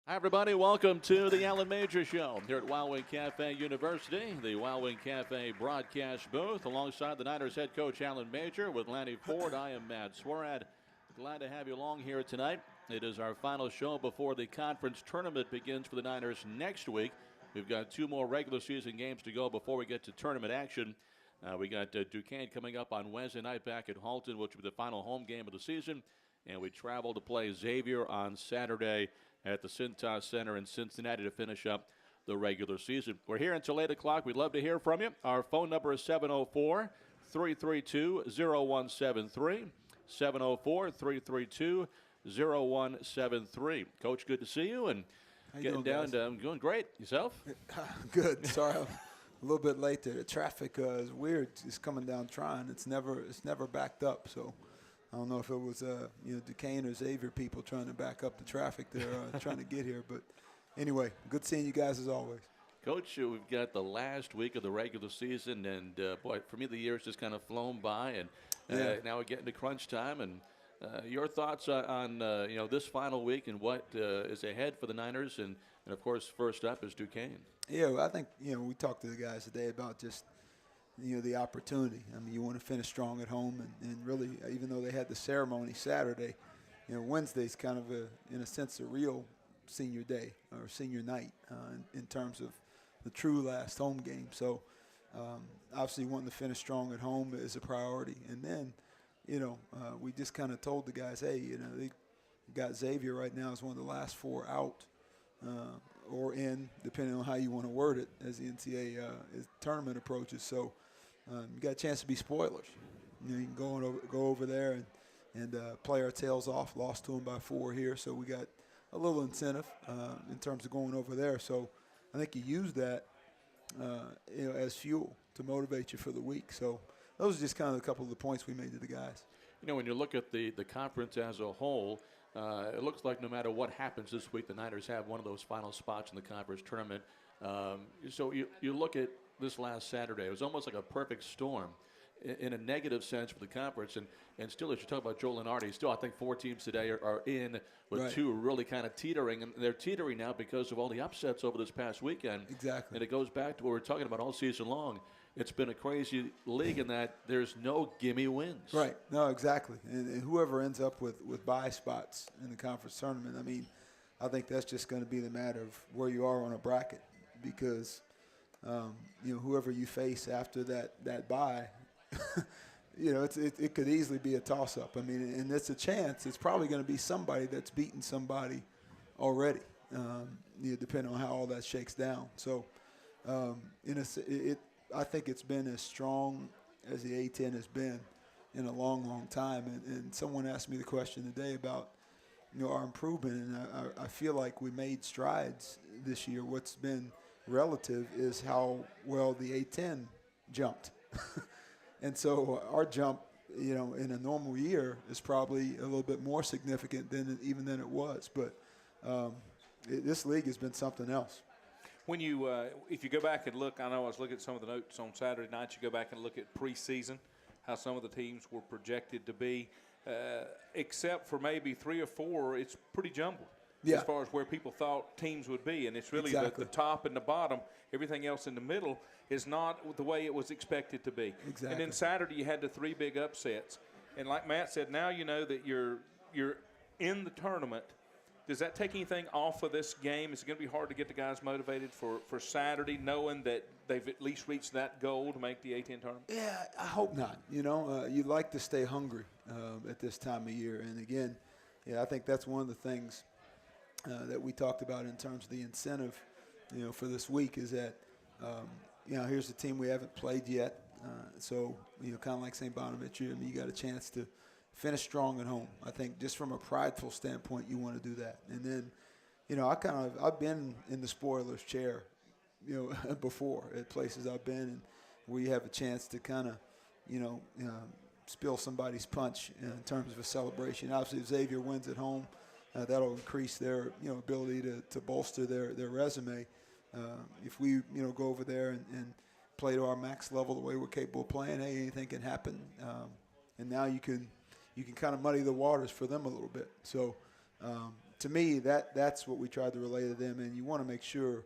Hi, everybody. Welcome to the Alan Major Show here at Wild Wing Cafe University, the Wild Wing Cafe broadcast booth, alongside the Niners head coach Alan Major with Lanny Ford. I am Matt Swierad. Glad to have you along here tonight. It is our final show before the conference tournament begins for the Niners next week. We've got two more regular season games to go before we get to tournament action. We got Duquesne coming up on Wednesday night back at Halton, which will be the final home game of the season. And we travel to play Xavier on Saturday at the Cintas Center in Cincinnati to finish up the regular season. We're here until 8 o'clock. We'd love to hear from you. Our phone number is 704-332-0173. 704-332-0173. Coach, good to see you. And getting down to, I'm doing great. Yourself? Good. Sorry, I'm a little bit late there. The traffic is weird. It's coming down trying. It's never backed up. So I don't know if it was Duquesne or Xavier people trying to back up the traffic there, trying to get here. But anyway, good seeing you guys as always. Coach, we've got the last week of the regular season, and boy, for me the year's just kind of flown by, and now we're getting to crunch time. And your thoughts on this final week and what is ahead for the Niners, and of course first up is Duquesne. Yeah, I think we talked to the guys today about just the opportunity. I mean, you want to finish strong at home, and really, even though they had the ceremony Saturday, Wednesday's kind of in a sense a real senior day or senior night in terms of the true last home game. So obviously wanting to finish strong at home is a priority. And then, we just kind of told the guys, hey, they got Xavier right now as one of the last four out or in, depending on how you want to word it, as the NCAA tournament approaches. So you got a chance to be spoilers. You can go over there and play our tails off. Lost to them by 4 here, so we got a little incentive in terms of going over there. So I think you use that as fuel to motivate you for the week. So those are just kind of a couple of the points we made to the guys. When you look at the conference as a whole, it looks like no matter what happens this week, the Niners have one of those final spots in the conference tournament. So you look at this last Saturday, it was almost like a perfect storm in a negative sense for the conference. And still, as you talk about Joe Lenardi, still I think 4 teams today are in with right. 2 really kind of teetering. And they're teetering now because of all the upsets over this past weekend. Exactly. And it goes back to what we're talking about all season long. It's been a crazy league in that there's no gimme wins. Right. No, exactly. And whoever ends up with bye spots in the conference tournament, I mean, I think that's just going to be the matter of where you are on a bracket because, whoever you face after that bye, it could easily be a toss-up. I mean, and it's a chance. It's probably going to be somebody that's beaten somebody already, depending on how all that shakes down. So, I think it's been as strong as the A-10 has been in a long, long time. And someone asked me the question today about, our improvement, and I feel like we made strides this year. What's been relative is how well the A-10 jumped. And so our jump, in a normal year is probably a little bit more significant than it was. But this league has been something else. When you, if you go back and look, I know I was looking at some of the notes on Saturday night. You go back and look at preseason, how some of the teams were projected to be. Except for maybe 3 or 4, it's pretty jumbled as far as where people thought teams would be. And it's really the top and the bottom. Everything else in the middle is not the way it was expected to be. Exactly. And then Saturday you had the 3 big upsets. And like Matt said, now you know that you're in the tournament. Does that take anything off of this game? Is it going to be hard to get the guys motivated for Saturday, knowing that they've at least reached that goal to make the A-10 tournament? Yeah, I hope not. You'd like to stay hungry at this time of year. And, again, I think that's one of the things that we talked about in terms of the incentive, for this week is that, here's the team we haven't played yet. So, kind of like St. Bonaventure, you got a chance to finish strong at home. I think just from a prideful standpoint, you want to do that. And then, I've been in the spoiler's chair, before at places I've been and where you have a chance to kind of, spill somebody's punch in terms of a celebration. Obviously, if Xavier wins at home, that'll increase their, ability to bolster their resume. If we, go over there and play to our max level the way we're capable of playing, hey, anything can happen. And now you can kind of muddy the waters for them a little bit. So to me, that's what we tried to relay to them, and you want to make sure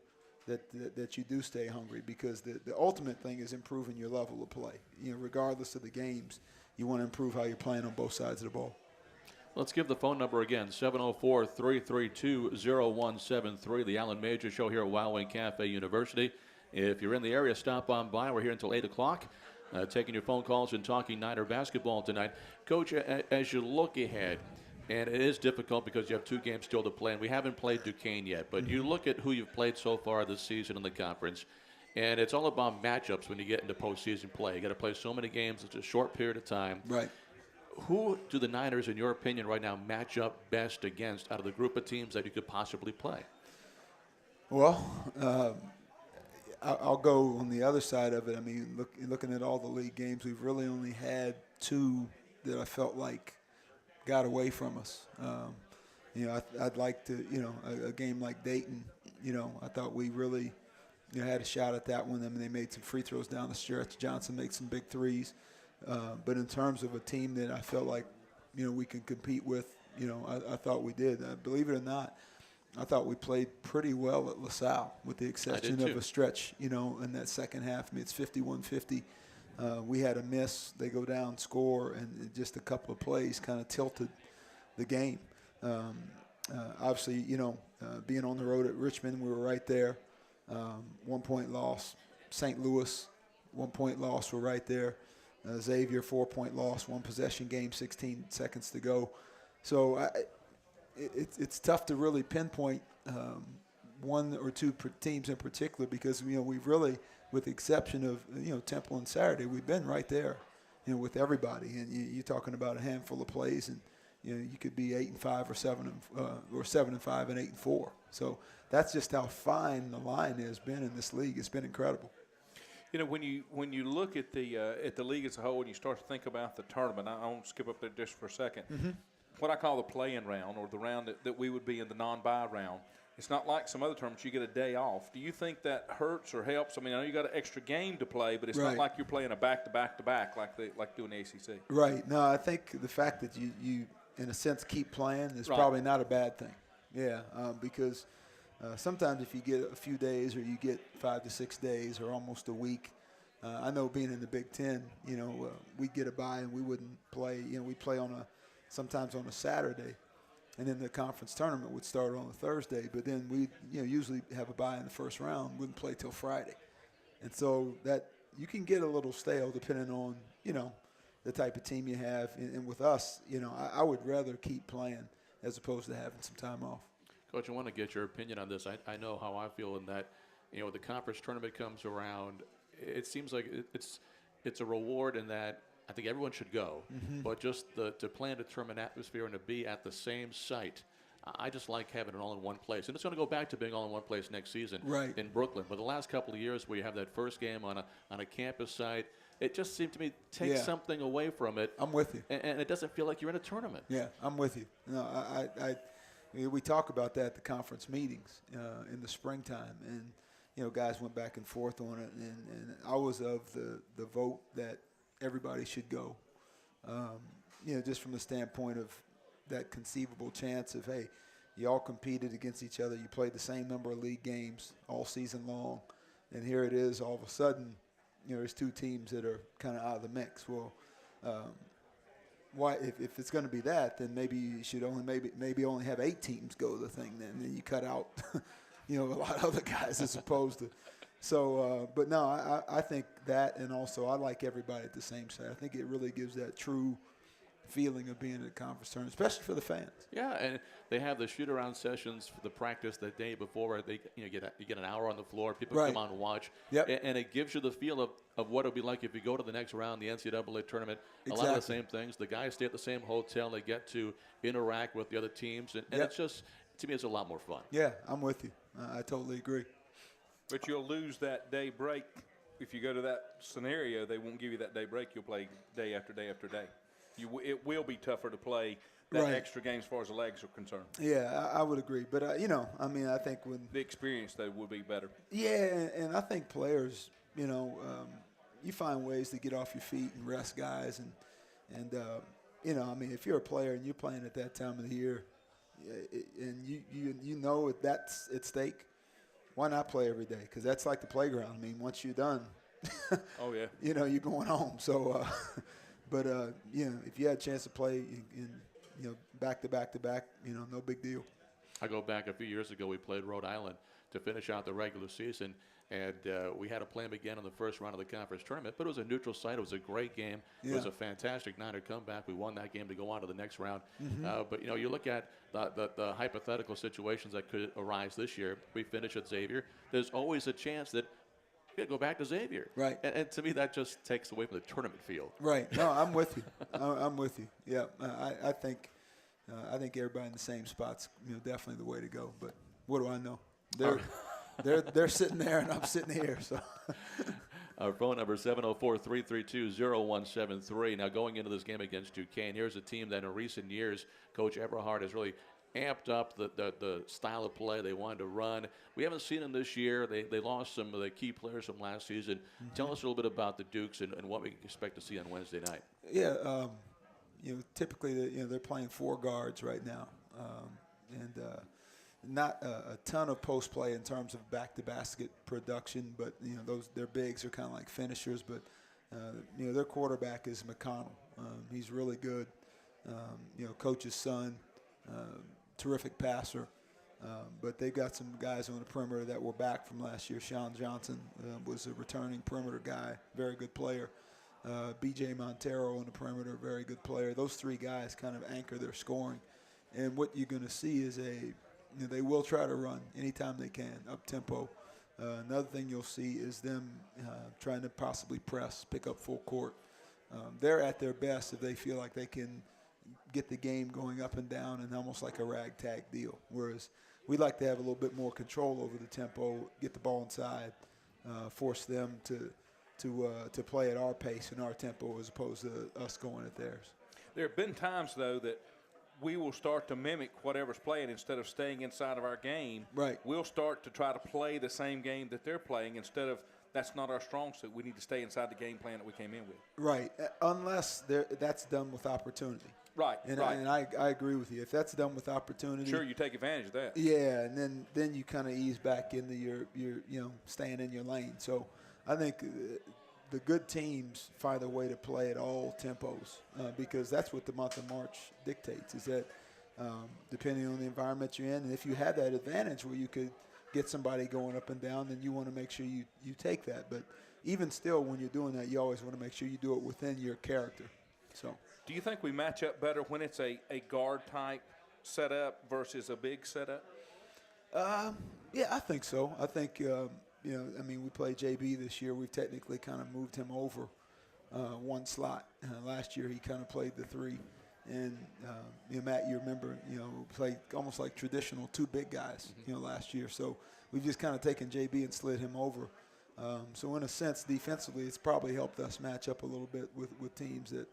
that you do stay hungry, because the ultimate thing is improving your level of play. Regardless of the games, you want to improve how you're playing on both sides of the ball. Let's give the phone number again, 704-332-0173, the Alan Major Show here at Wild Wing Cafe University. If you're in the area, stop on by. We're here until 8 o'clock, taking your phone calls and talking Niner basketball tonight. Coach, as you look ahead, and it is difficult because you have 2 games still to play, and we haven't played Duquesne yet, but you look at who you've played so far this season in the conference, and it's all about matchups when you get into postseason play. You got to play so many games. It's a short period of time. Right. Who do the Niners, in your opinion, right now match up best against out of the group of teams that you could possibly play? Well, I'll go on the other side of it. I mean, looking at all the league games, we've really only had 2 that I felt like got away from us. I'd like to, a game like Dayton, I thought we really had a shot at that one. I mean, they made some free throws down the stretch. Johnson made some big threes. But in terms of a team that I felt like, we can compete with, I thought we did. Believe it or not, I thought we played pretty well at LaSalle, with the exception of a stretch, in that second half. I mean, it's 51-50. We had a miss. They go down, score, and just a couple of plays kind of tilted the game. Obviously, being on the road at Richmond, we were right there. 1-point loss. St. Louis, 1-point loss. We're right there. Xavier, 4-point loss, 1 possession game, 16 seconds to go. So it's tough to really pinpoint 1 or 2 teams in particular, because we've really, with the exception of Temple and Saturday, we've been right there, with everybody. And you're talking about a handful of plays, and you could be 8-5 or 7-5 and 8-4. So that's just how fine the line has been in this league. It's been incredible. When you look at the league as a whole and you start to think about the tournament, I won't skip up there just for a second. Mm-hmm. What I call the play-in round, or the round that we would be in the non-bye round, it's not like some other tournaments you get a day off. Do you think that hurts or helps? I mean, I know you got an extra game to play, but it's not like you're playing a back-to-back-to-back like doing the ACC. Right. No, I think the fact that you in a sense, keep playing is probably not a bad thing. Yeah, because sometimes if you get a few days, or you get 5 to 6 days, or almost a week, I know being in the Big Ten, we'd get a bye and we wouldn't play. We'd play sometimes on a Saturday, and then the conference tournament would start on a Thursday. But then we usually have a bye in the first round, wouldn't play till Friday. And so that you can get a little stale depending on, the type of team you have. And with us, I would rather keep playing as opposed to having some time off. Coach, I want to get your opinion on this. I know how I feel in that, the conference tournament comes around. It seems like it's a reward in that I think everyone should go, but just to play in a tournament atmosphere and to be at the same site, I just like having it all in one place. And it's going to go back to being all in one place next season in Brooklyn. But the last couple of years where you have that first game on a campus site, it just seemed to me take something away from it. I'm with you. And it doesn't feel like you're in a tournament. Yeah, I'm with you. No, we talk about that at the conference meetings in the springtime, and guys went back and forth on it, and I was of the vote that everybody should go. Just from the standpoint of that conceivable chance of, hey, you all competed against each other, you played the same number of league games all season long, and here it is all of a sudden, there's 2 teams that are kind of out of the mix. Well, why if it's going to be that, then maybe you should maybe only have 8 teams go to the thing. Then you cut out, a lot of other guys as opposed to. So, but no, I think that, and also I like everybody at the same side. I think it really gives that true feeling of being at a conference tournament, especially for the fans. Yeah, and they have the shoot-around sessions for the practice the day before. They you get an hour on the floor. People come on and watch. Yep. And it gives you the feel of what it would be like if you go to the next round, the NCAA tournament. Exactly. A lot of the same things. The guys stay at the same hotel. They get to interact with the other teams. And it's just, to me, it's a lot more fun. Yeah, I'm with you. I totally agree. But you'll lose that day break. If you go to that scenario, they won't give you that day break. You'll play day after day after day. It will be tougher to play that extra game as far as the legs are concerned. Yeah, I would agree. But, I think when the experience, though, will be better. Yeah, and I think players, you find ways to get off your feet and rest guys. And if you're a player and you're playing at that time of the year, and you know if that's at stake, why not play every day? Because that's like the playground. I mean, once you're done, oh yeah, you're going home. So, but if you had a chance to play in back to back to back, no big deal. I go back a few years ago. We played Rhode Island to finish out the regular season, and we had to play them again in the first round of the conference tournament. But it was a neutral site. It was a great game. Yeah. It was a fantastic Niner comeback. We won that game to go on to the next round. Mm-hmm. But you look at the hypothetical situations that could arise this year. We finish at Xavier. There's always a chance that we could go back to Xavier. Right. And to me, that just takes away from the tournament field. Right. No, I'm with you. I'm with you. Yeah. I think everybody in the same spot's definitely the way to go. But what do I know? They're sitting there and I'm sitting here. So our phone number is 704-332-0173. Now going into this game against Duquesne, here's a team that in recent years, Coach Everhart has really amped up the style of play they wanted to run. We haven't seen them this year. They lost some of the key players from last season. Mm-hmm. Tell us a little bit about the Dukes and what we expect to see on Wednesday night. Yeah. Typically they're playing 4 guards right now, and not a ton of post play in terms of back to basket production, but their bigs are kind of like finishers. But their quarterback is McConnell. He's really good. Coach's son, terrific passer. But they've got some guys on the perimeter that were back from last year. Sean Johnson was a returning perimeter guy, very good player. B.J. Montero on the perimeter, very good player. Those 3 guys kind of anchor their scoring. And what you're going to see is they will try to run anytime they can, up tempo. Another thing you'll see is them trying to possibly press, pick up full court. They're at their best if they feel like they can get the game going up and down and almost like a ragtag deal. Whereas we like to have a little bit more control over the tempo, get the ball inside, force them to play at our pace and our tempo as opposed to us going at theirs. There have been times, though, that we will start to mimic whatever's playing instead of staying inside of our game. Right. We'll start to try to play the same game that they're playing instead of that's not our strong suit. We need to stay inside the game plan that we came in with. Right, unless that's done with opportunity. Right, and right. I agree with you. If that's done with opportunity, sure, you take advantage of that. Yeah, and then you kind of ease back into your staying in your lane. So I think the good teams find a way to play at all tempos because that's what the month of March dictates. Is that depending on the environment you're in, and if you have that advantage where you could get somebody going up and down, then you want to make sure you take that. But even still, when you're doing that, you always want to make sure you do it within your character. So. Do you think we match up better when it's a guard type setup versus a big setup? Yeah, I think so. I think, we played JB this year. We've technically kind of moved him over one slot. Last year he kind of played the 3. And, Matt, you remember, played almost like traditional 2 big guys, last year. So we've just kind of taken JB and slid him over. So in a sense, defensively, it's probably helped us match up a little bit with teams that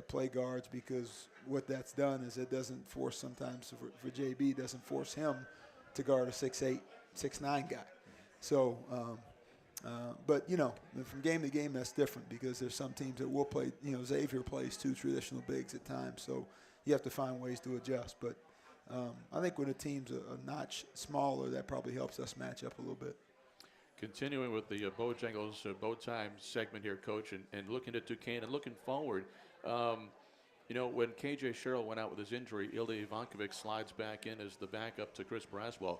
play guards because what that's done is it doesn't force sometimes for JB, doesn't force him to guard a 6'8", 6'9" guy. So, but, from game to game, that's different because there's some teams that will play, Xavier plays 2 traditional bigs at times. So you have to find ways to adjust. But I think when a team's a notch smaller, that probably helps us match up a little bit. Continuing with the Bojangles Bowtime segment here, Coach, and looking at Duquesne and looking forward, when K.J. Sherrill went out with his injury, Ilya Ivankovic slides back in as the backup to Chris Braswell.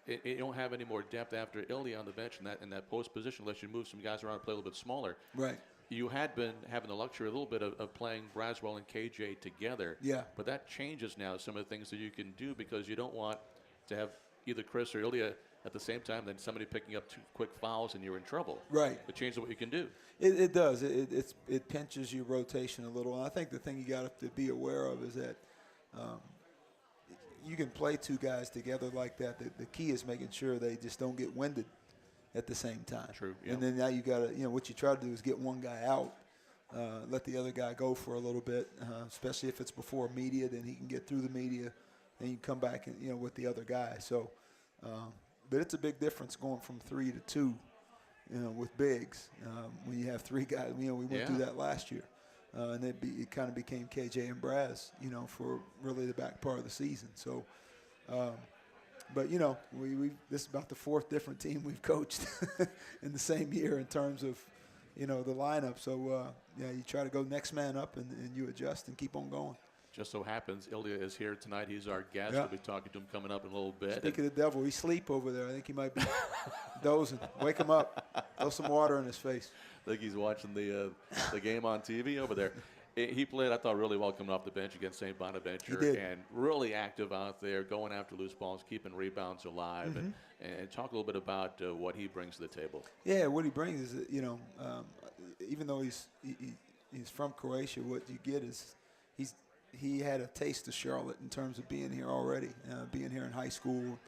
You don't have any more depth after Ilya on the bench in that post position unless you move some guys around and play a little bit smaller. Right. You had been having the luxury a little bit of playing Braswell and KJ together. Yeah. But that changes now some of the things that you can do because you don't want to have either Chris or Ilya at the same time, then somebody picking up 2 quick fouls and you're in trouble. Right. It changes what you can do. It does. It pinches your rotation a little. And I think the thing you got to be aware of is that you can play 2 guys together like that. The key is making sure they just don't get winded at the same time. True. Yeah. And then now you got to, what you try to do is get one guy out, let the other guy go for a little bit, especially if it's before media, then he can get through the media, and you come back and, with the other guy. So, but it's a big difference going from 3 to 2, with bigs. When you have 3 guys, we went through that last year. and it kind of became KJ and Braz, for really the back part of the season. So, but this is about the fourth different team we've coached in the same year in terms of, the lineup. So you try to go next man up and you adjust and keep on going. Just so happens Ilya is here tonight. He's our guest. Yeah. We'll be talking to him coming up in a little bit. Speaking of the devil, he's asleep over there. I think he might be dozing. Wake him up. Throw some water in his face. I think he's watching the game on TV over there. He played, I thought, really well coming off the bench against St. Bonaventure. He did. And really active out there, going after loose balls, keeping rebounds alive. Mm-hmm. And talk a little bit about what he brings to the table. Yeah, what he brings is, even though he's from Croatia, what you get is he had a taste of Charlotte in terms of being here already, being here in high school,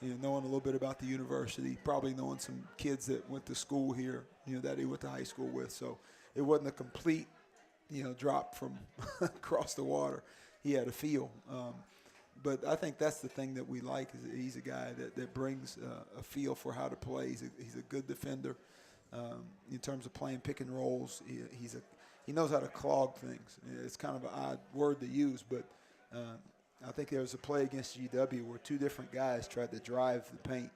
knowing a little bit about the university, probably knowing some kids that went to school here, that he went to high school with. So it wasn't a complete, drop from across the water. He had a feel. But I think that's the thing that we like is that he's a guy that brings a feel for how to play. He's a good defender in terms of playing pick and rolls. He knows how to clog things. It's kind of an odd word to use, but I think there was a play against GW where two different guys tried to drive the paint,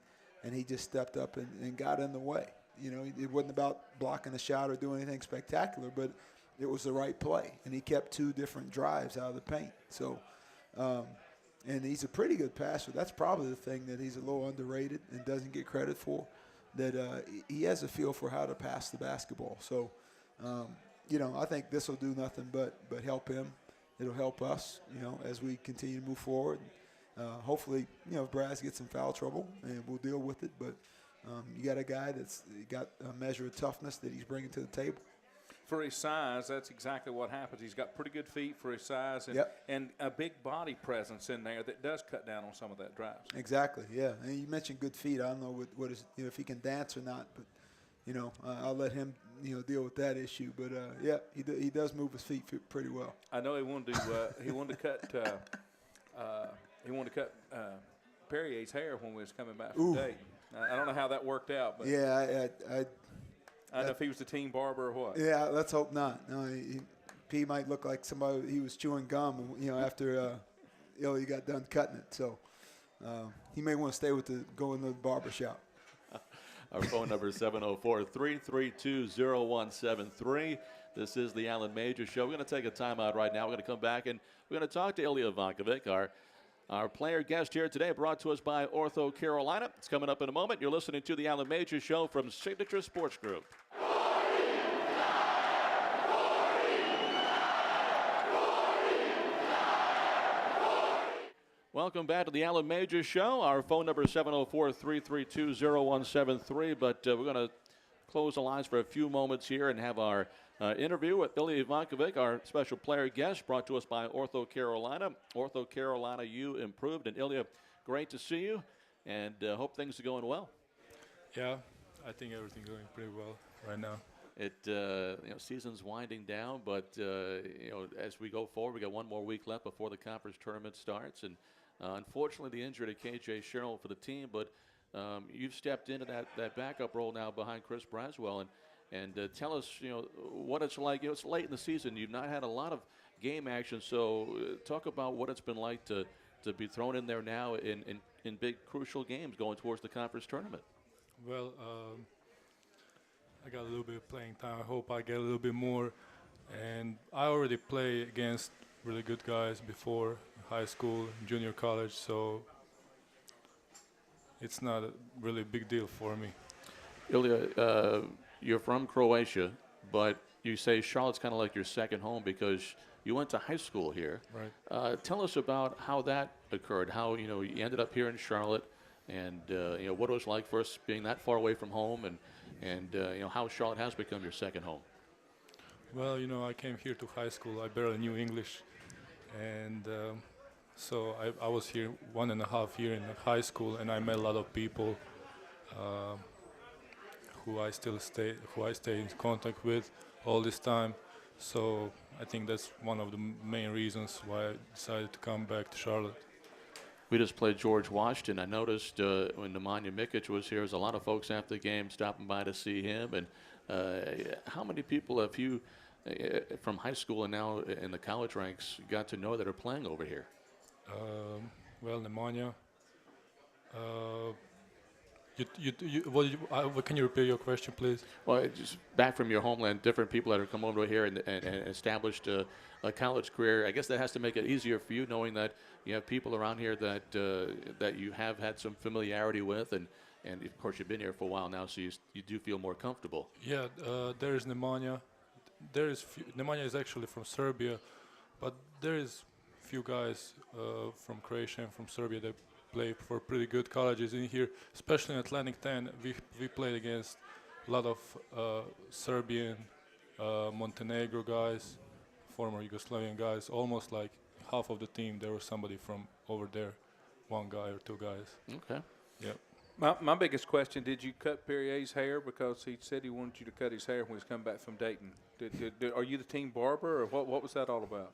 and he just stepped up and got in the way. It wasn't about blocking a shot or doing anything spectacular, but it was the right play, and he kept two different drives out of the paint. So, and he's a pretty good passer. That's probably the thing that he's a little underrated and doesn't get credit for, that he has a feel for how to pass the basketball. So, I think this will do nothing but help him. It'll help us, as we continue to move forward. Hopefully, Braz gets in foul trouble, and we'll deal with it. But you got a guy that's got a measure of toughness that he's bringing to the table. For his size, that's exactly what happens. He's got pretty good feet for his size and a big body presence in there that does cut down on some of that drives. Exactly, yeah. And you mentioned good feet. I don't know what is, if he can dance or not, but I'll let him deal with that issue. But he does move his feet pretty well. I know he wanted to cut Perrier's hair when we was coming back from Dayton. I don't know how that worked out, but yeah, I don't know if he was the team barber or what. Yeah, let's hope not. No, he might look like somebody. He was chewing gum, after Ilya got done cutting it. So he may want to go into the barber shop. Our phone number is 704-332-0173. This is the Alan Major Show. We're going to take a timeout right now. We're going to come back, and we're going to talk to Ilya Ivankovic, our player guest here today, brought to us by Ortho Carolina. It's coming up in a moment. You're listening to the Alan Major Show from Signature Sports Group. Welcome back to the Alan Major Show. Our phone number is 704-332-0173, but we're going to close the lines for a few moments here and have our interview with Ilya Ivankovic, our special player guest, brought to us by Ortho Carolina. Ortho Carolina, you improved. And Ilya, great to see you, and hope things are going well. Yeah, I think everything's going pretty well right now. Season's winding down, but as we go forward, we got one more week left before the conference tournament starts, and unfortunately, the injury to KJ Sherrill for the team, but you've stepped into that backup role now behind Chris Braswell, and tell us, what it's like. It's late in the season. You've not had a lot of game action, so talk about what it's been like to be thrown in there now in big, crucial games going towards the conference tournament. Well, I got a little bit of playing time. I hope I get a little bit more. And I already play against really good guys before high school, junior college, so it's not a really big deal for me. Ilya, you're from Croatia, but you say Charlotte's kind of like your second home because you went to high school here. Right. Tell us about how that occurred, how you ended up here in Charlotte, and what it was like for us being that far away from home, and how Charlotte has become your second home. Well, I came here to high school. I barely knew English, and so I was here 1.5 years in high school, and I met a lot of people who I stay in contact with all this time. So I think that's one of the main reasons why I decided to come back to Charlotte. We just played George Washington. I noticed when Nemanja Mikic was here, there's a lot of folks after the game stopping by to see him. And how many people have you from high school and now in the college ranks got to know that are playing over here? Well, Nemanja. Can you repeat your question, please? Well, just back from your homeland, different people that have come over here and established a college career. I guess that has to make it easier for you, knowing that you have people around here that you have had some familiarity with, and of course you've been here for a while now, so you do feel more comfortable. Yeah, there is Nemanja. Nemanja is actually from Serbia, but there is few guys from Croatia and from Serbia that play for pretty good colleges in here, especially in Atlantic 10. We played against a lot of Serbian, Montenegro guys, former Yugoslavian guys. Almost like half of the team, there was somebody from over there, one guy or two guys. Okay. Yep. My biggest question, did you cut Perrier's hair? Because he said he wanted you to cut his hair when he's come back from Dayton. Are you the team barber, or what was that all about?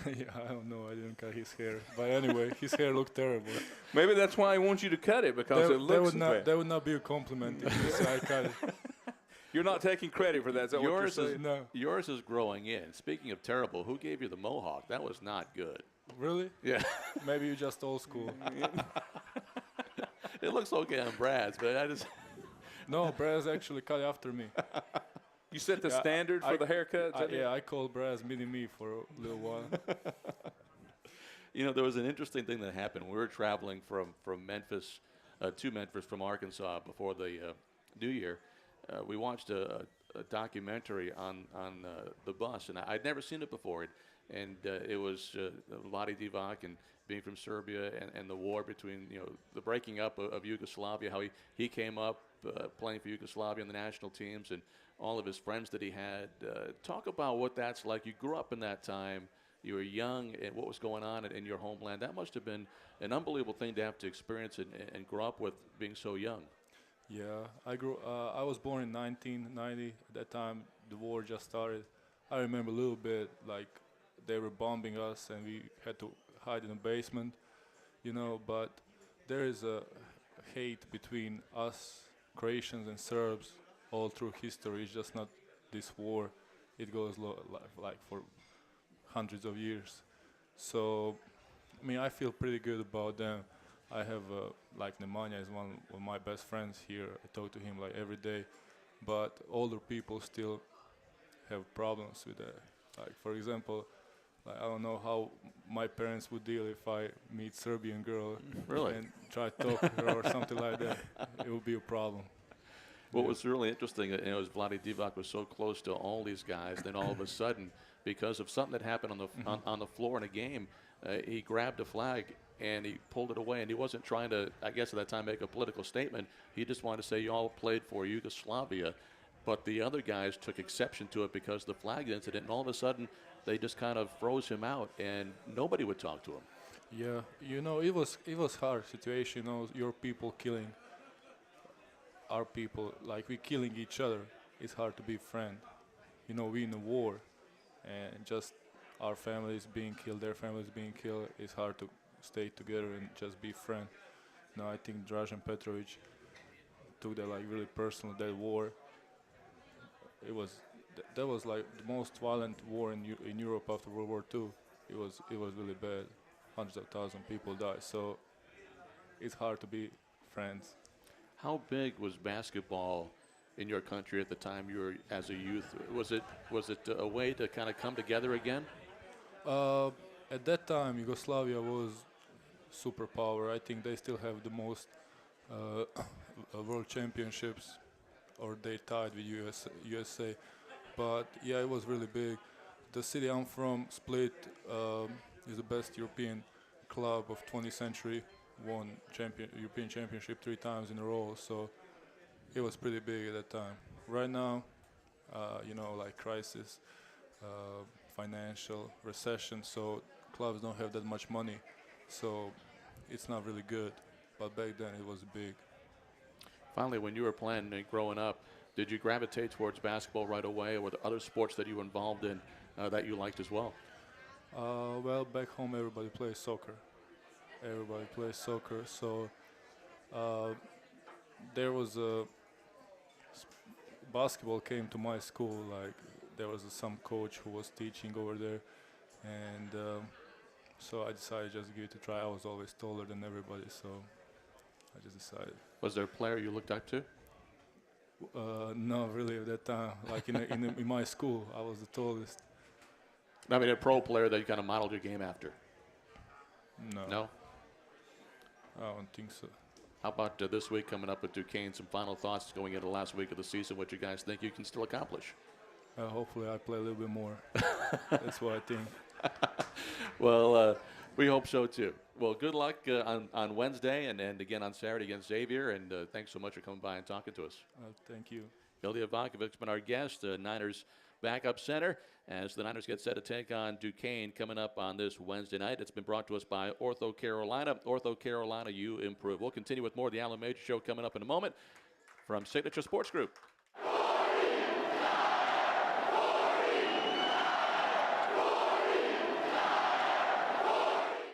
Yeah, I don't know. I didn't cut his hair. But anyway, his hair looked terrible. Maybe that's why he wants you to cut it, because it looks bad. That would not be a compliment if you say I cut it. You're not taking credit for that. Is that what you're saying? No. Yours is growing in. Speaking of terrible, who gave you the mohawk? That was not good. Really? Yeah. Maybe you're just old school. It looks okay on Brad's, but I just... No, Braz actually cut after me. You set the standard for the haircut? I called Braz mini-me for a little while. You know, there was an interesting thing that happened. We were traveling from Memphis to Memphis from Arkansas before the New Year. We watched a documentary on the bus, and I'd never seen it before. And it was Vlade Divac and being from Serbia and the war between, the breaking up of Yugoslavia, how he came up playing for Yugoslavia in the national teams, and all of his friends that he had. Talk about what that's like. You grew up in that time. You were young, and what was going on in your homeland. That must have been an unbelievable thing to have to experience and grow up with, being so young. Yeah, I was born in 1990. At that time, the war just started. I remember a little bit, like they were bombing us, and we had to hide in the basement, But there is a hate between us, Croatians and Serbs, all through history. It's just not this war. It goes like for hundreds of years. So, I feel pretty good about them. I have, like Nemanja is one of my best friends here. I talk to him like every day. But older people still have problems with that. Like, for example, I don't know how my parents would deal if I meet Serbian girl Really? and try to talk to her or something like that. It would be a problem. What was really interesting, is Vlade Divac was so close to all these guys. Then all of a sudden, because of something that happened on the floor in a game, he grabbed a flag and he pulled it away. And he wasn't trying to, I guess at that time, make a political statement. He just wanted to say, you all played for Yugoslavia. But the other guys took exception to it because of the flag incident. And all of a sudden, they just kind of froze him out, and nobody would talk to him. Yeah, it was hard situation. Your people killing our people, like we killing each other. It's hard to be friend. We in a war, and just our families being killed, their families being killed. It's hard to stay together and just be friend. I think Dražen Petrović took that like really personal, that war. That was like the most violent war in Europe after World War II. It was really bad. Hundreds of thousands of people died. So it's hard to be friends. How big was basketball in your country at the time you were as a youth? Was it a way to kind of come together again? At that time, Yugoslavia was superpower. I think they still have the most world championships, or they tied with USA. But yeah, it was really big. The city I'm from, Split, is the best European club of 20th century. Won European Championship 3 times in a row. So it was pretty big at that time. Right now, like crisis, financial recession. So clubs don't have that much money. So it's not really good. But back then it was big. Finally, when you were playing and growing up, did you gravitate towards basketball right away, or were there other sports that you were involved in that you liked as well? Well, back home everybody plays soccer. So there was basketball came to my school like there was some coach who was teaching over there, and so I decided just to give it a try. I was always taller than everybody, so I just decided. Was there a player you looked up to? No, really, at that time. Like in my school, I was the tallest. I mean, a pro player that you kind of modeled your game after? No. No? I don't think so. How about this week coming up with Duquesne? Some final thoughts going into the last week of the season, what you guys think you can still accomplish? Hopefully I play a little bit more. That's what I think. Well, we hope so, too. Well, good luck on Wednesday and again on Saturday against Xavier. And thanks so much for coming by and talking to us. Thank you. Ilya Vankovic's been our guest, Niners backup center, as the Niners get set to take on Duquesne coming up on this Wednesday night. It's been brought to us by Ortho Carolina. Ortho Carolina, you improve. We'll continue with more of the Allen Major Show coming up in a moment from Signature Sports Group.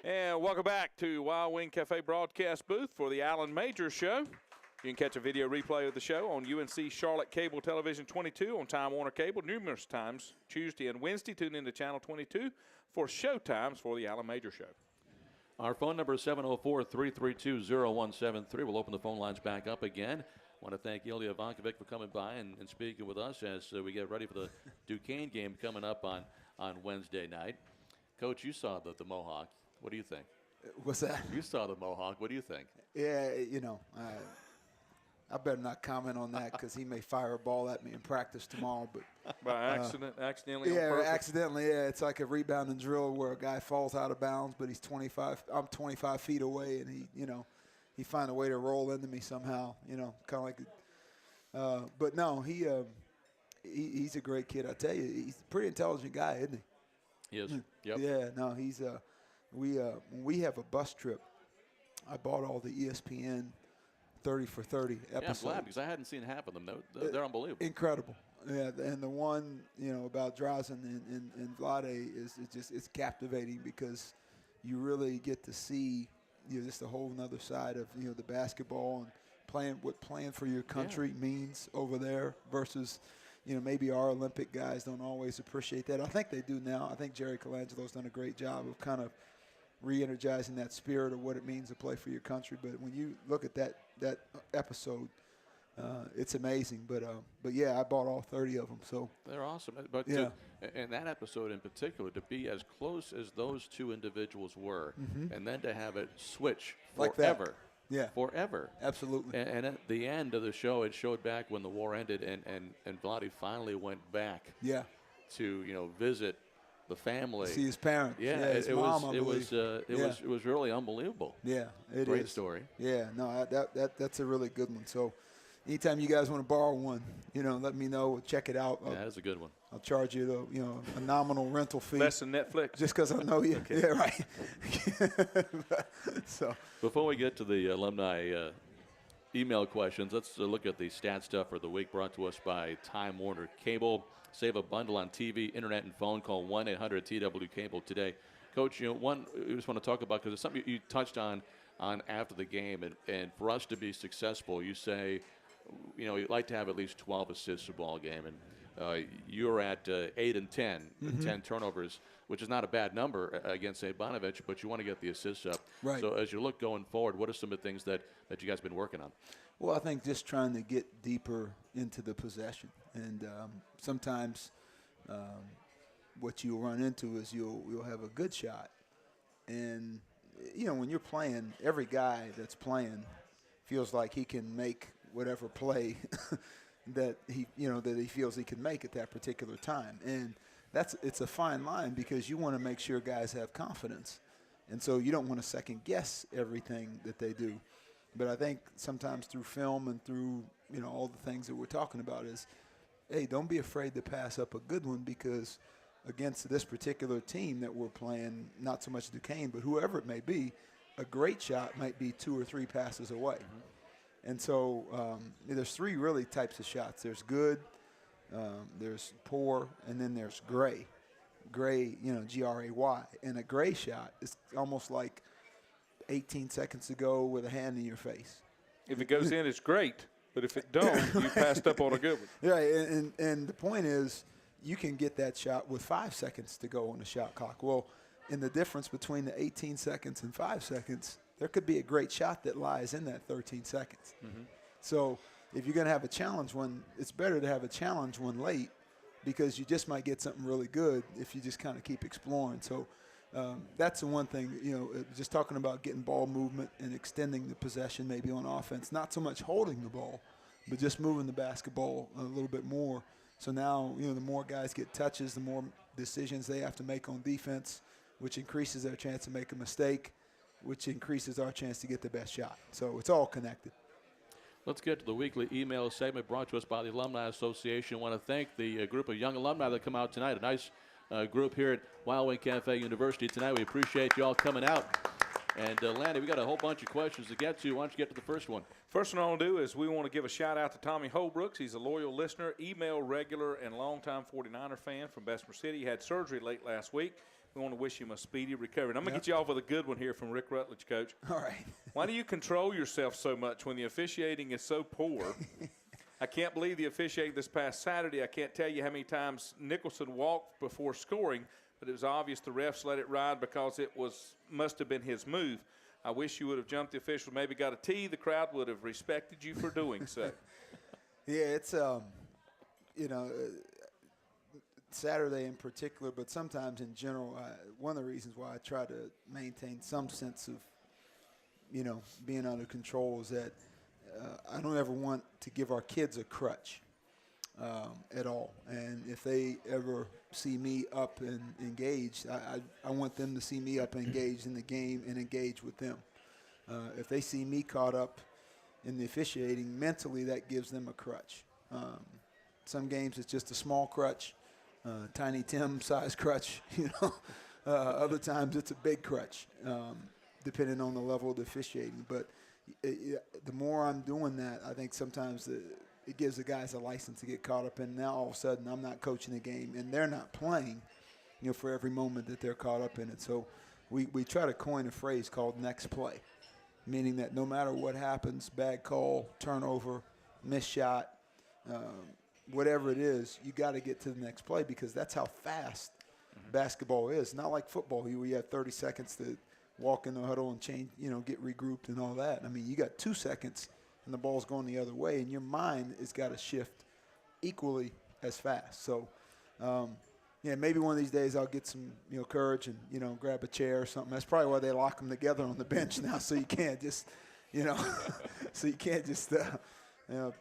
And welcome back to Wild Wing Cafe broadcast booth for the Allen Major Show. You can catch a video replay of the show on UNC Charlotte Cable Television 22 on Time Warner Cable numerous times Tuesday and Wednesday. Tune in to Channel 22 for show times for the Allen Major Show. Our phone number is 704-332-0173. We'll open the phone lines back up again. I want to thank Ilya Vankovic for coming by and speaking with us as we get ready for the Duquesne game coming up on Wednesday night. Coach, you saw the Mohawk. What do you think? What's that? You saw the Mohawk. What do you think? Yeah, I better not comment on that because he may fire a ball at me in practice tomorrow. But by accidentally. Yeah, on purpose? accidentally. Yeah, it's like a rebounding drill where a guy falls out of bounds, but he's 25. I'm 25 feet away, and he find a way to roll into me somehow. Kind of like. But no, he's a great kid. I tell you, he's a pretty intelligent guy, isn't he? He is. Yep. Yeah. No, he's when we have a bus trip, I bought all the ESPN 30 for 30 episodes. Yeah, I'm glad because I hadn't seen half of them. They're unbelievable. Incredible. Yeah, and the one about Drazen and Vlade it's captivating because you really get to see just a whole nother side of the basketball and playing for your country means over there versus maybe our Olympic guys don't always appreciate that. I think they do now. I think Jerry Colangelo's done a great job of kind of re-energizing that spirit of what it means to play for your country. But when you look at that episode, it's amazing. But yeah, I bought all 30 of them. So they're awesome. But and that episode in particular, to be as close as those two individuals were, and then to have it switch like forever. That. Yeah. Forever. Absolutely. And at the end of the show, it showed back when the war ended and Vlade finally went back to, visit the family. See his parents. Yeah, his mom, I believe. It was really unbelievable. Yeah, it is. Great story. Yeah, no, that's a really good one. So anytime you guys want to borrow one, let me know. We'll check it out. Yeah, that's a good one. I'll charge you a nominal rental fee. Less than Netflix. Just because I know you. Okay. Yeah, right. So before we get to the alumni email questions, let's look at the stat stuff for the week brought to us by Time Warner Cable. Save a bundle on TV, internet, and phone. Call 1-800-TW-CABLE today. Coach, one we just want to talk about because it's something you touched on after the game, and for us to be successful, you say, you'd like to have at least 12 assists a ball game, and you're at 8 and 10, 10 turnovers, which is not a bad number against St. Bonaventure, but you want to get the assists up. Right. So as you look going forward, what are some of the things that you guys have been working on? Well, I think just trying to get deeper into the possession. And sometimes what you'll run into is you'll have a good shot. And, when you're playing, every guy that's playing feels like he can make whatever play that he feels he can make at that particular time. And it's a fine line because you want to make sure guys have confidence. And so you don't want to second guess everything that they do. But I think sometimes through film and through, all the things that we're talking about is, hey, don't be afraid to pass up a good one because against this particular team that we're playing, not so much Duquesne, but whoever it may be, a great shot might be 2 or 3 passes away. And so there's 3 really types of shots. There's good, there's poor, and then there's gray. Gray, Gray. And a gray shot is almost like 18 seconds ago with a hand in your face. If it goes in, it's great. But if it don't, you passed up on a good one. Yeah, and the point is you can get that shot with 5 seconds to go on the shot clock. Well, in the difference between the 18 seconds and 5 seconds, there could be a great shot that lies in that 13 seconds. Mm-hmm. So if you're going to have a challenge one, it's better to have a challenge one late, because you just might get something really good if you just kind of keep exploring. So that's the one thing, just talking about getting ball movement and extending the possession maybe on offense, not so much holding the ball, but just moving the basketball a little bit more. So now, the more guys get touches, the more decisions they have to make on defense, which increases their chance to make a mistake, which increases our chance to get the best shot. So it's all connected. Let's get to the weekly email segment brought to us by the Alumni Association. I want to thank the group of young alumni that come out tonight. A nice group here at Wild Wing Cafe University tonight. We appreciate you all coming out. And, Lanny, we got a whole bunch of questions to get to. Why don't you get to the first one? First one I want to do is we want to give a shout-out to Tommy Holbrooks. He's a loyal listener, email regular, and longtime 49er fan from Bessemer City. He had surgery late last week. We want to wish him a speedy recovery. And I'm going to get you off with a good one here from Rick Rutledge, Coach. All right. Why do you control yourself so much when the officiating is so poor? I can't believe the officiating this past Saturday. I can't tell you how many times Nicholson walked before scoring, but it was obvious the refs let it ride because it must have been his move. I wish you would have jumped the official, maybe got a tee. The crowd would have respected you for doing so. Yeah, it's, Saturday in particular, but sometimes in general, one of the reasons why I try to maintain some sense of, being under control is that I don't ever want to give our kids a crutch at all. And if they ever see me up and engaged, I want them to see me up and engaged in the game and engage with them. If they see me caught up in the officiating, mentally that gives them a crutch. Some games it's just a small crutch. Tiny Tim size crutch, other times it's a big crutch, depending on the level of the officiating. But the more I'm doing that, I think sometimes it gives the guys a license to get caught up in. Now all of a sudden I'm not coaching the game and they're not playing, for every moment that they're caught up in it. So we try to coin a phrase called next play, meaning that no matter what happens, bad call, turnover, missed shot, whatever it is, you got to get to the next play, because that's how fast basketball is. Not like football, where you have 30 seconds to walk in the huddle and change, get regrouped and all that. I mean, you got 2 seconds and the ball's going the other way, and your mind has got to shift equally as fast. So, maybe one of these days I'll get some, courage and, grab a chair or something. That's probably why they lock them together on the bench now, so you can't just,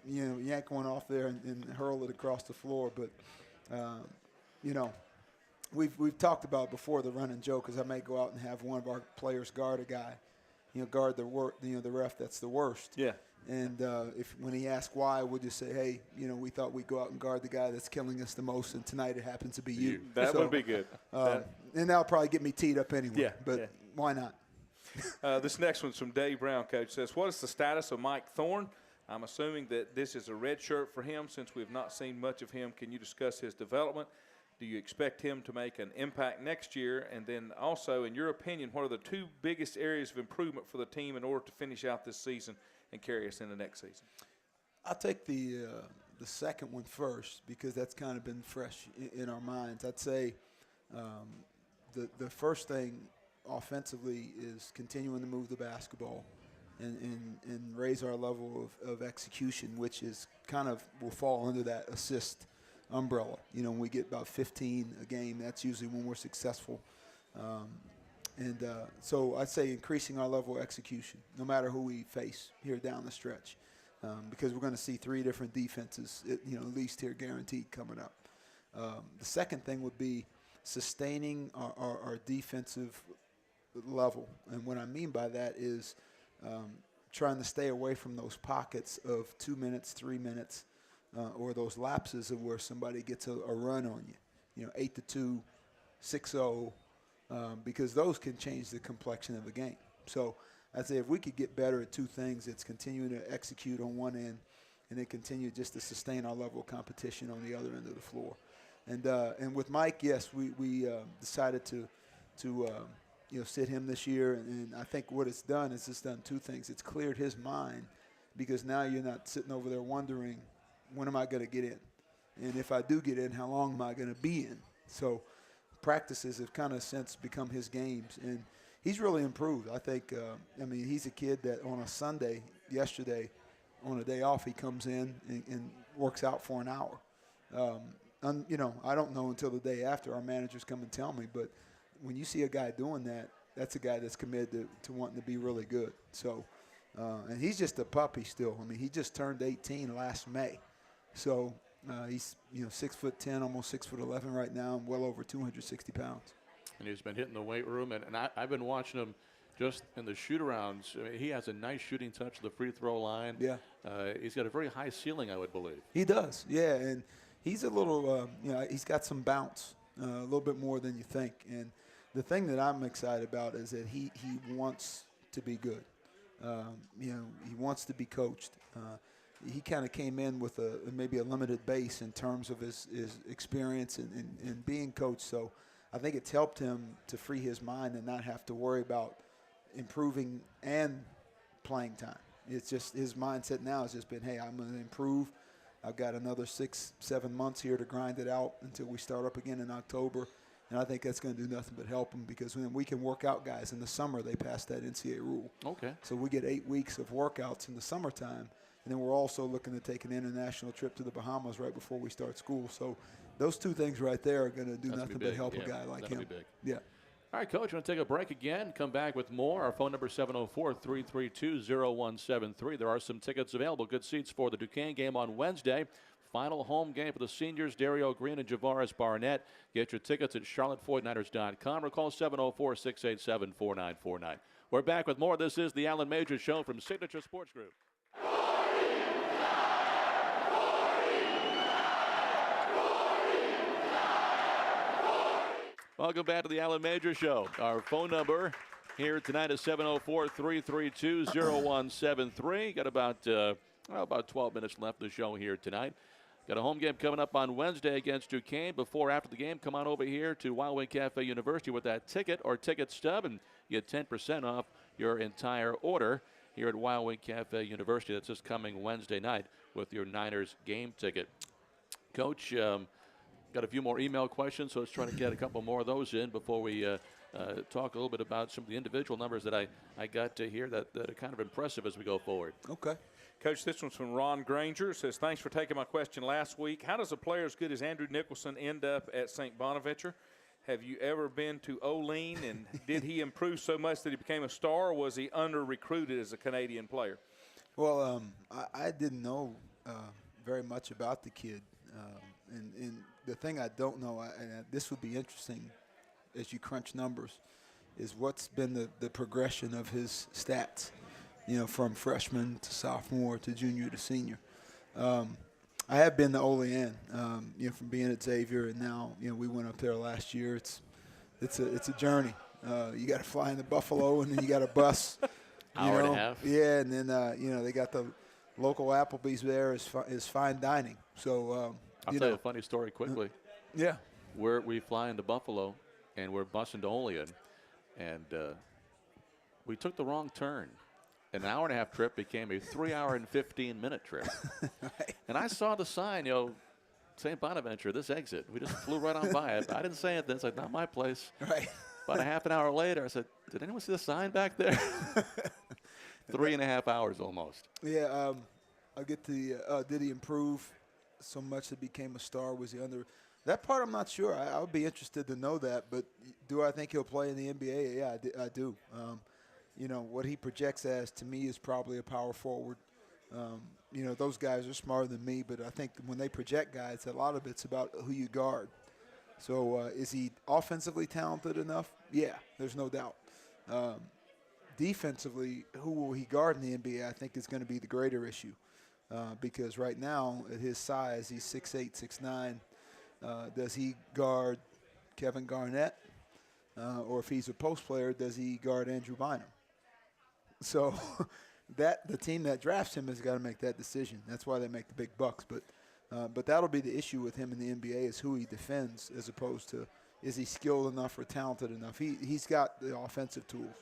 yank one off there and hurl it across the floor. But, we've talked about before the running joke, because I may go out and have one of our players guard a guy, guard the ref that's the worst. Yeah. And when he asks why, we'll just say, hey, we thought we'd go out and guard the guy that's killing us the most, and tonight it happens to be you. That would be good. And that'll probably get me teed up anyway. Yeah, but why not? This next one's from Dave Brown, Coach. Says, what is the status of Mike Thorne? I'm assuming that this is a red shirt for him since we've not seen much of him. Can you discuss his development? Do you expect him to make an impact next year? And then also, in your opinion, what are the 2 biggest areas of improvement for the team in order to finish out this season and carry us into next season? I'll take the second one first, because that's kind of been fresh in our minds. I'd say the first thing offensively is continuing to move the basketball and raise our level of execution, which is kind of will fall under that assist umbrella. When we get about 15 a game, that's usually when we're successful. So I'd say increasing our level of execution, no matter who we face here down the stretch, because we're going to see 3 different defenses, at least here guaranteed coming up. The second thing would be sustaining our defensive level. And what I mean by that is trying to stay away from those pockets of 2 minutes, 3 minutes, or those lapses of where somebody gets a run on you, 8-2, 6-0, because those can change the complexion of the game. So I'd say if we could get better at 2 things, it's continuing to execute on one end and then continue just to sustain our level of competition on the other end of the floor. And with Mike, yes, we decided to sit him this year, and I think what it's done is it's done 2 things. It's cleared his mind, because now you're not sitting over there wondering, when am I going to get in? And if I do get in, how long am I going to be in? So practices have kind of since become his games. And he's really improved. I think, he's a kid that on a Sunday, yesterday, on a day off, he comes in and works out for an hour. I don't know until the day after our managers come and tell me, but when you see a guy doing that, that's a guy that's committed to wanting to be really good. So, and he's just a puppy still. I mean, he just turned 18 last May. So he's 6'10", almost 6'11" right now, and well over 260 pounds. And he's been hitting the weight room, and I've been watching him just in the shoot-arounds. I mean, he has a nice shooting touch to the free throw line. Yeah. He's got a very high ceiling, I would believe. He does, yeah, and he's a little, he's got some bounce, a little bit more than you think. And the thing that I'm excited about is that he wants to be good. He wants to be coached. He kind of came in with maybe a limited base in terms of his experience and being coached. So I think it's helped him to free his mind and not have to worry about improving and playing time. It's just his mindset now has just been, hey, I'm going to improve. I've got another 6-7 months here to grind it out until we start up again in October. And I think that's going to do nothing but help him, because when we can work out guys in the summer, they passed that NCAA rule. Okay. So we get 8 weeks of workouts in the summertime. And then we're also looking to take an international trip to the Bahamas right before we start school. So those two things right there are going to do nothing but help a guy like him. That'll be big. Yeah. All right, Coach, we're going to take a break again. Come back with more. Our phone number is 704-332-0173. There are some tickets available. Good seats for the Duquesne game on Wednesday. Final home game for the seniors, Dario Green and Javaris Barnett. Get your tickets at charlotte49ers.com or call 704-687-4949. We're back with more. This is the Alan Major Show from Signature Sports Group. Welcome back to the Alan Major Show. Our phone number here tonight is 704-332-0173. Got about 12 minutes left of the show here tonight. Got a home game coming up on Wednesday against Duquesne. Before, after the game, come on over here to Wild Wing Cafe University with that ticket or ticket stub and get 10% off your entire order here at Wild Wing Cafe University. That's this coming Wednesday night with your Niners game ticket. Coach, got a few more email questions, so let's try to get a couple more of those in before we talk a little bit about some of the individual numbers that I got to hear that are kind of impressive as we go forward. Okay. Coach, this one's from Ron Granger. It says, thanks for taking my question last week. How does a player as good as Andrew Nicholson end up at St. Bonaventure? Have you ever been to Olean, and did he improve so much that he became a star, or was he under-recruited as a Canadian player? Well, I didn't know very much about the kid. And the thing I don't know, and this would be interesting as you crunch numbers, is what's been the progression of his stats, from freshman to sophomore to junior to senior. I have been to Olean, from being at Xavier, and now, we went up there last year. It's a journey. You got to fly into Buffalo, and then you got a bus. Hour and a half. Yeah, and then they got the local Applebee's there is fine dining. So I'll tell you a funny story quickly. Yeah. We fly into Buffalo, and we're busing to Olean, and we took the wrong turn. An hour-and-a-half trip became a 3-hour and 15-minute trip. Right. And I saw the sign, St. Bonaventure, this exit. We just flew right on by it. I didn't say anything. It's like, not my place. Right. About a half an hour later, I said, did anyone see the sign back there? 3.5 hours almost. Yeah, I'll get to did he improve so much that became a star? Was he under? That part I'm not sure. I would be interested to know that. But do I think he'll play in the NBA? Yeah, I do. What he projects as, to me, is probably a power forward. Those guys are smarter than me, but I think when they project guys, a lot of it's about who you guard. So is he offensively talented enough? Yeah, there's no doubt. Defensively, who will he guard in the NBA, I think, is going to be the greater issue. Because right now, at his size, he's 6'8", 6'9". Does he guard Kevin Garnett? Or if he's a post player, does he guard Andrew Bynum? So the team that drafts him has got to make that decision. That's why they make the big bucks. But that'll be the issue with him in the NBA, is who he defends, as opposed to is he skilled enough or talented enough. He's got the offensive tools.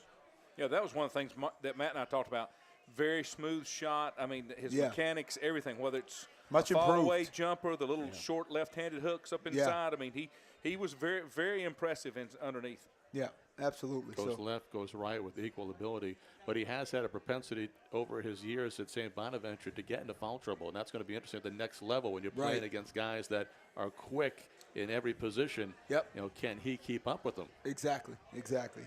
Yeah, that was one of the things that Matt and I talked about. very smooth shot. I mean, his Yeah. mechanics, everything, whether it's Much a fall-away improved. jumper, the little short left-handed hooks up inside. I mean, he was very, very impressive underneath. Yeah, absolutely. Goes left, goes right with equal ability. But he has had a propensity over his years at St. Bonaventure to get into foul trouble, and that's going to be interesting at the next level when you're playing against guys that are quick in every position. Yep. You know, can he keep up with them? Exactly.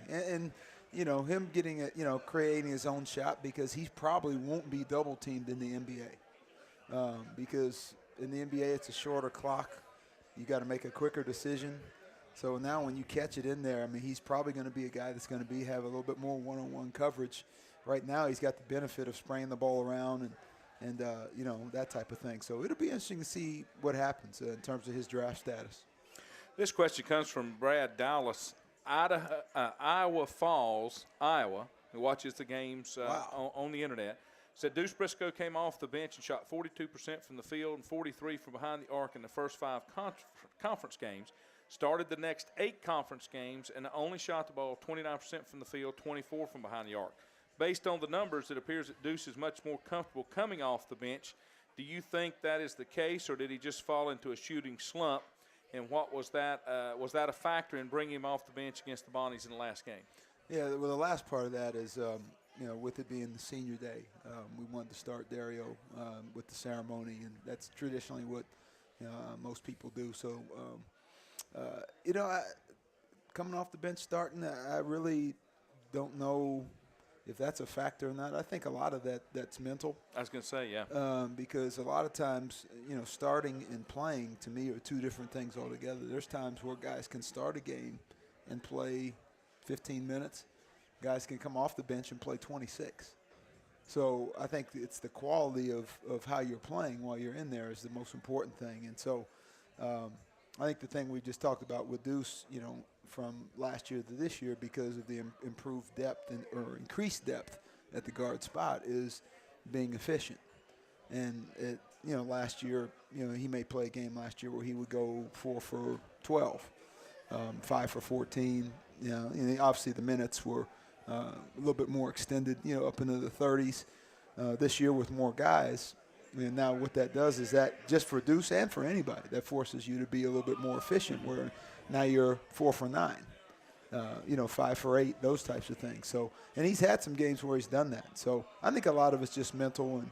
And you know, him getting it, you know, creating his own shot, because he probably won't be double teamed in the NBA. Because in the NBA it's a shorter clock. You got to make a quicker decision. So now when you catch it in there, I mean, he's probably going to be a guy that's going to have a little bit more one-on-one coverage. Right now he's got the benefit of spraying the ball around and you know, that type of thing. So it'll be interesting to see what happens in terms of his draft status. This question comes from Brad Dallas, Iowa Falls, Iowa, who watches the games on the internet. Said Deuce Briscoe came off the bench and shot 42% from the field and 43% from behind the arc in the first 5 conference games. Started the next 8 conference games and only shot the ball 29% from the field, 24% from behind the arc. Based on the numbers, it appears that Deuce is much more comfortable coming off the bench. Do you think that is the case, or did he just fall into a shooting slump? And what was that? Was that a factor in bringing him off the bench against the Bonnies in the last game? Yeah, well, the last part of that is, you know, with it being the senior day, we wanted to start Dario with the ceremony, and that's traditionally what most people do. So, you know, coming off the bench starting, I really don't know if that's a factor or not. I think a lot of that's mental. I was going to say, yeah. Because a lot of times, you know, starting and playing to me are 2 different things altogether. There's times where guys can start a game and play 15 minutes. Guys can come off the bench and play 26. So I think it's the quality of how you're playing while you're in there is the most important thing. And so I think the thing we just talked about with Deuce, you know, from last year to this year, because of the improved depth or increased depth at the guard spot, is being efficient. And you know, last year, you know, he may play a game last year where he would go 4 for 12, 5 for 14. You know, and obviously the minutes were a little bit more extended, you know, up into the 30s. This year with more guys, and now what that does is that just for Deuce and for anybody, that forces you to be a little bit more efficient, where now you're 4 for 9, you know, 5 for 8, those types of things. So, and he's had some games where he's done that. So I think a lot of it's just mental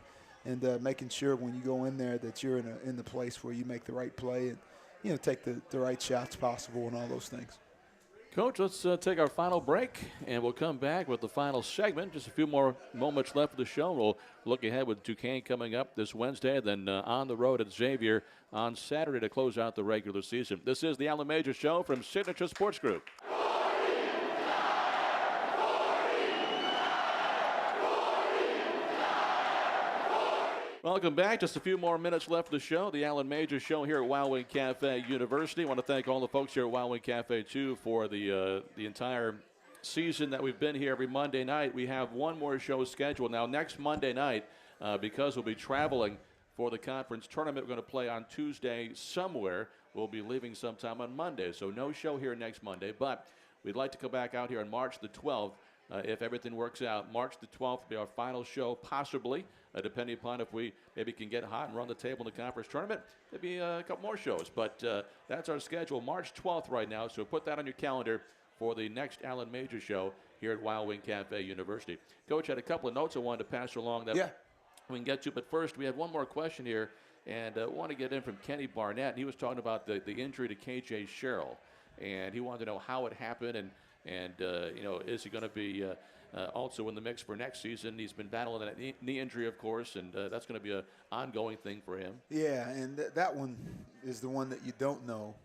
and making sure when you go in there that you're in the place where you make the right play and, you know, take the right shots possible and all those things. Coach, let's take our final break, and we'll come back with the final segment. Just a few more moments left of the show. We'll look ahead with Duquesne coming up this Wednesday, then on the road at Xavier on Saturday to close out the regular season. This is the Allen Major Show from Signature Sports Group. Welcome back. Just a few more minutes left of the show. The Allen Major Show here at Wild Wing Cafe University. I want to thank all the folks here at Wild Wing Cafe, too, for the entire season that we've been here every Monday night. We have one more show scheduled. Now, next Monday night, because we'll be traveling for the conference tournament, we're going to play on Tuesday somewhere. We'll be leaving sometime on Monday. So no show here next Monday. But we'd like to come back out here on March the 12th. If everything works out, March the 12th will be our final show, possibly, depending upon if we maybe can get hot and run the table in the conference tournament. Maybe a couple more shows, but that's our schedule, March 12th right now, so put that on your calendar for the next Allen Major Show here at Wild Wing Cafe University. Coach had a couple of notes I wanted to pass along that we can get to, but first we have one more question here, and I want to get in from Kenny Barnett. He was talking about the injury to K.J. Sherrill, and he wanted to know how it happened, and you know, is he going to be also in the mix for next season? He's been battling that knee injury, of course, and that's going to be an ongoing thing for him. Yeah, and that one is the one that you don't know.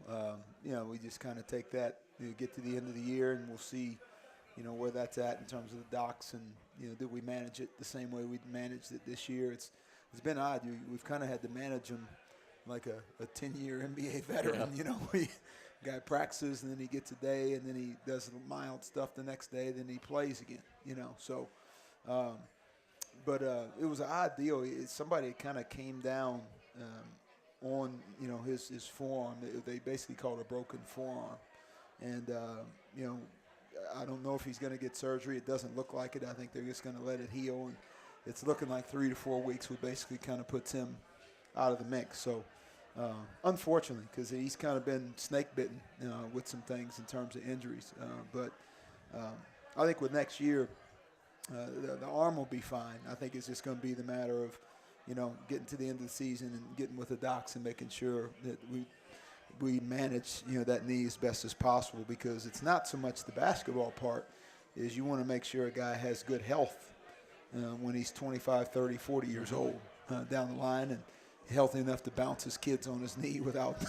You know, we just kind of take that, you know, get to the end of the year, and we'll see, you know, where that's at in terms of the docs, and, you know, did we manage it the same way we managed it this year? It's been odd. We've kind of had to manage him like a 10-year NBA veteran. You know, guy practices, and then he gets a day, and then he does mild stuff the next day, then he plays again, you know. So, but it was an odd deal. Somebody kind of came down on, you know, his forearm. They basically called it a broken forearm. And, you know, I don't know if he's going to get surgery. It doesn't look like it. I think they're just going to let it heal. it's looking like 3 to 4 weeks would basically kind of puts him out of the mix. So unfortunately, because he's kind of been snake bitten with some things in terms of injuries. But I think with next year, the arm will be fine. I think it's just going to be the matter of, getting to the end of the season and getting with the docs and making sure that we manage, that knee as best as possible, because it's not so much the basketball part, is you want to make sure a guy has good health when he's 25, 30, 40 years old down the line, and healthy enough to bounce his kids on his knee without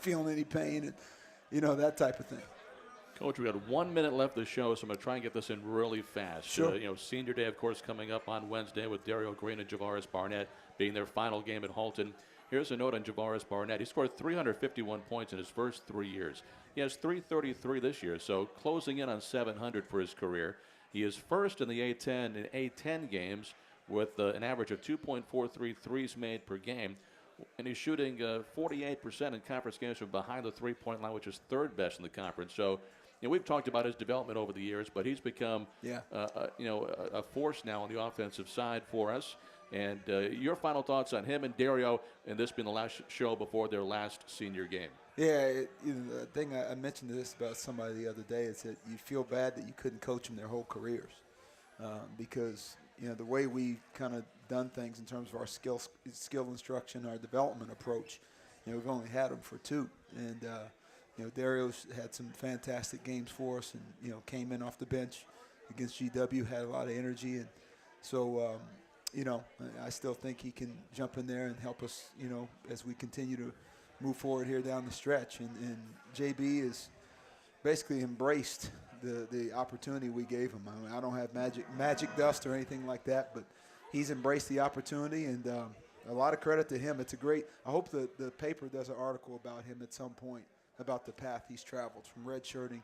feeling any pain and, that type of thing. Coach, we got 1 minute left of the show, so I'm going to try and get this in really fast. Sure. Senior Day, of course, coming up on Wednesday with Dario Green and Javaris Barnett being their final game at Halton. Here's a note on Javaris Barnett. He scored 351 points in his first 3 years. He has 333 this year, so closing in on 700 for his career. He is first in the A10 in A10 games with an average of 2.43 threes made per game. And he's shooting 48% in conference games from behind the three-point line, which is third best in the conference. So, we've talked about his development over the years, but he's become, a force now on the offensive side for us. And your final thoughts on him and Dario, and this being the last show before their last senior game. Yeah, the thing I mentioned this about somebody the other day is that you feel bad that you couldn't coach them their whole careers because, the way we kind of done things in terms of our skill instruction, our development approach, we've only had them for 2. And, Dario's had some fantastic games for us and, came in off the bench against GW, had a lot of energy. And so, I still think he can jump in there and help us, as we continue to move forward here down the stretch. And JB has basically embraced the opportunity we gave him. I mean, I don't have magic dust or anything like that, but he's embraced the opportunity, and a lot of credit to him. It's I hope the paper does an article about him at some point, about the path he's traveled from redshirting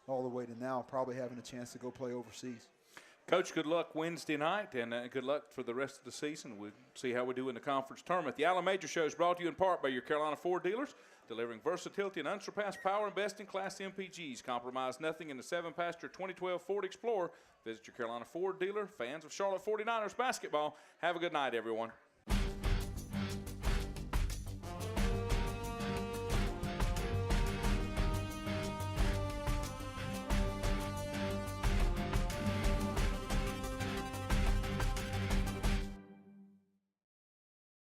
all the way to now probably having a chance to go play overseas. Coach, good luck Wednesday night, and good luck for the rest of the season. We'll see how we do in the conference tournament. The Allen Major Show is brought to you in part by your Carolina Ford dealers, delivering versatility and unsurpassed power and best-in-class MPGs. Compromise nothing in the 7-passenger 2012 Ford Explorer. Visit your Carolina Ford dealer. Fans of Charlotte 49ers basketball, have a good night, everyone.